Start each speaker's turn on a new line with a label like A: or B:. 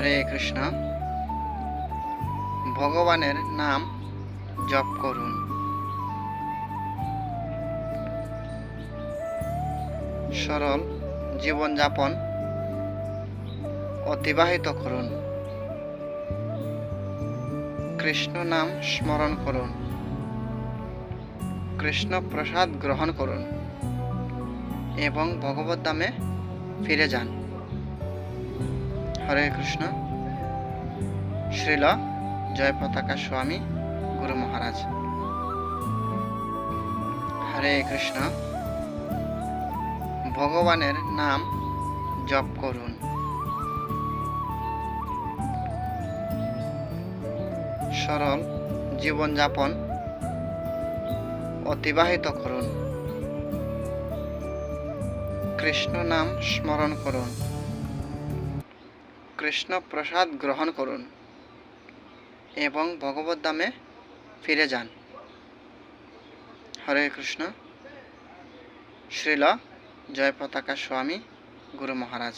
A: হরে কৃষ্ণ। ভগবানের নাম জপ করুন। সরল জীবনযাপন অতিবাহিত করুন। কৃষ্ণ নাম স্মরণ করুন। কৃষ্ণ প্রসাদ গ্রহণ করুন এবং ভগবত ধামে ফিরে যান। হরে কৃষ্ণ। শ্রীল জয় পতাকা স্বামী গুরু মহারাজ। হরে কৃষ্ণ। ভগবানের নাম জপ করুন। সরল জীবনযাপন অতিবাহিত করুন। কৃষ্ণ নাম স্মরণ করুন। কৃষ্ণ প্রসাদ গ্রহণ করুন এবং ভগবত ধামে ফিরে যান। হরে কৃষ্ণ। শ্রীল জয় পতাকা স্বামী গুরু মহারাজ।